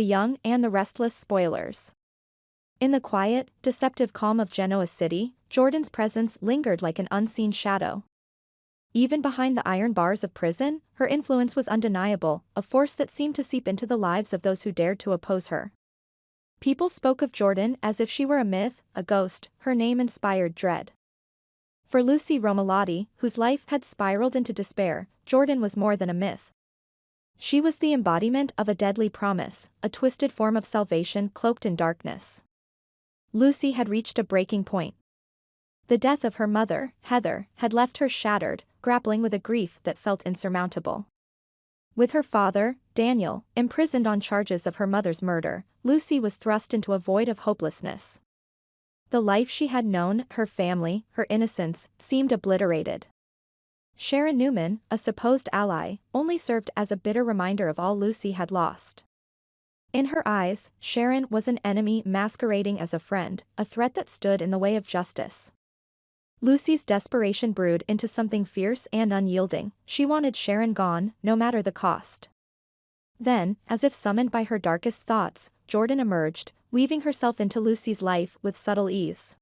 the young and the restless spoilers. In the quiet, deceptive calm of Genoa City, Jordan's presence lingered like an unseen shadow. Even behind the iron bars of prison, her influence was undeniable, a force that seemed to seep into the lives of those who dared to oppose her. People spoke of Jordan as if she were a myth, a ghost. Her name inspired dread. For Lucy Romalotti, whose life had spiraled into despair, Jordan was more than a myth. She was the embodiment of a deadly promise, a twisted form of salvation cloaked in darkness. Lucy had reached a breaking point. The death of her mother, Heather, had left her shattered, grappling with a grief that felt insurmountable. With her father, Daniel, imprisoned on charges of her mother's murder, Lucy was thrust into a void of hopelessness. The life she had known, her family, her innocence, seemed obliterated. Sharon Newman, a supposed ally, only served as a bitter reminder of all Lucy had lost. In her eyes, Sharon was an enemy masquerading as a friend, a threat that stood in the way of justice. Lucy's desperation brewed into something fierce and unyielding. She wanted Sharon gone, no matter the cost. Then, as if summoned by her darkest thoughts, Jordan emerged, weaving herself into Lucy's life with subtle ease.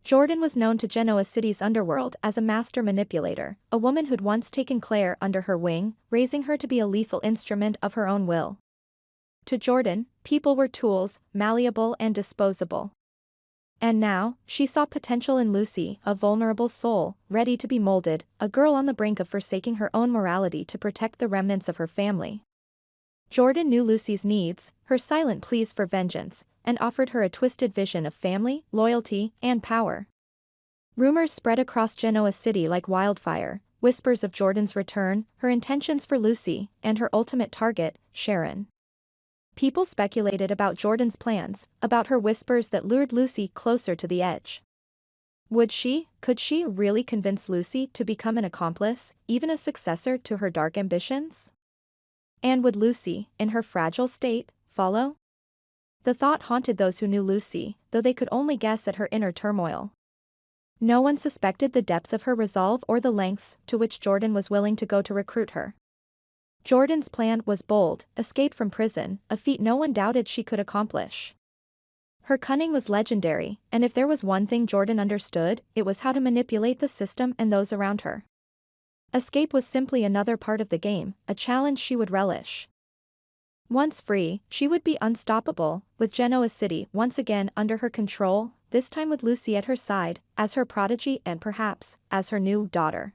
Jordan was known to Genoa City's underworld as a master manipulator, a woman who'd once taken Claire under her wing, raising her to be a lethal instrument of her own will. To Jordan, people were tools, malleable and disposable. And now, she saw potential in Lucy, a vulnerable soul, ready to be molded, a girl on the brink of forsaking her own morality to protect the remnants of her family. Jordan knew Lucy's needs, her silent pleas for vengeance, and offered her a twisted vision of family, loyalty, and power. Rumors spread across Genoa City like wildfire, whispers of Jordan's return, her intentions for Lucy, and her ultimate target, Sharon. People speculated about Jordan's plans, about her whispers that lured Lucy closer to the edge. Could she really convince Lucy to become an accomplice, even a successor to her dark ambitions? And would Lucy, in her fragile state, follow? The thought haunted those who knew Lucy, though they could only guess at her inner turmoil. No one suspected the depth of her resolve or the lengths to which Jordan was willing to go to recruit her. Jordan's plan was bold, escape from prison, a feat no one doubted she could accomplish. Her cunning was legendary, and if there was one thing Jordan understood, it was how to manipulate the system and those around her. Escape was simply another part of the game, a challenge she would relish. Once free, she would be unstoppable, with Genoa City once again under her control, this time with Lucy at her side, as her prodigy and perhaps, as her new daughter.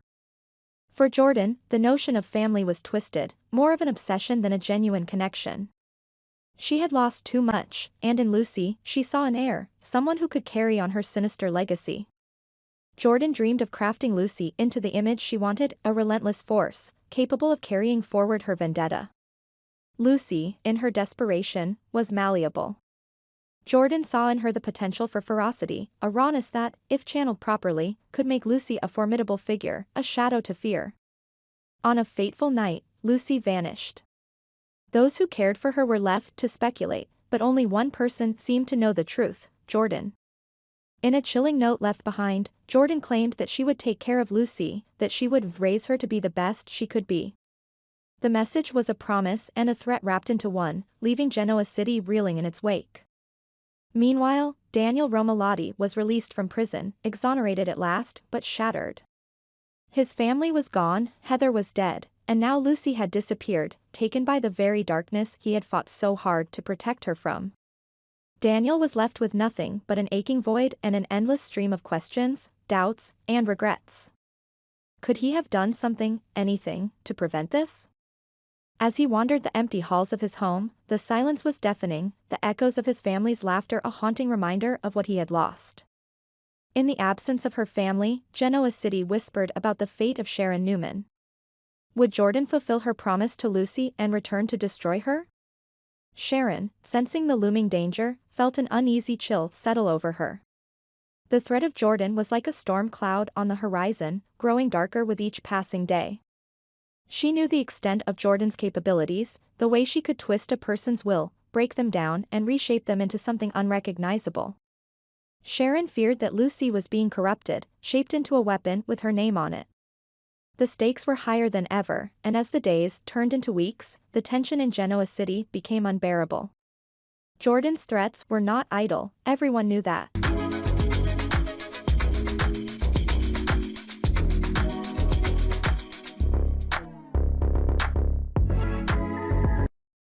For Jordan, the notion of family was twisted, more of an obsession than a genuine connection. She had lost too much, and in Lucy, she saw an heir, someone who could carry on her sinister legacy. Jordan dreamed of crafting Lucy into the image she wanted, a relentless force, capable of carrying forward her vendetta. Lucy, in her desperation, was malleable. Jordan saw in her the potential for ferocity, a rawness that, if channeled properly, could make Lucy a formidable figure, a shadow to fear. On a fateful night, Lucy vanished. Those who cared for her were left to speculate, but only one person seemed to know the truth, Jordan. In a chilling note left behind, Jordan claimed that she would take care of Lucy, that she would raise her to be the best she could be. The message was a promise and a threat wrapped into one, leaving Genoa City reeling in its wake. Meanwhile, Daniel Romalotti was released from prison, exonerated at last, but shattered. His family was gone, Heather was dead, and now Lucy had disappeared, taken by the very darkness he had fought so hard to protect her from. Daniel was left with nothing but an aching void and an endless stream of questions, doubts, and regrets. Could he have done something, anything, to prevent this? As he wandered the empty halls of his home, the silence was deafening, the echoes of his family's laughter a haunting reminder of what he had lost. In the absence of her family, Genoa City whispered about the fate of Sharon Newman. Would Jordan fulfill her promise to Lucy and return to destroy her? Sharon, sensing the looming danger, felt an uneasy chill settle over her. The threat of Jordan was like a storm cloud on the horizon, growing darker with each passing day. She knew the extent of Jordan's capabilities, the way she could twist a person's will, break them down and reshape them into something unrecognizable. Sharon feared that Lucy was being corrupted, shaped into a weapon with her name on it. The stakes were higher than ever, and as the days turned into weeks, the tension in Genoa City became unbearable. Jordan's threats were not idle, everyone knew that.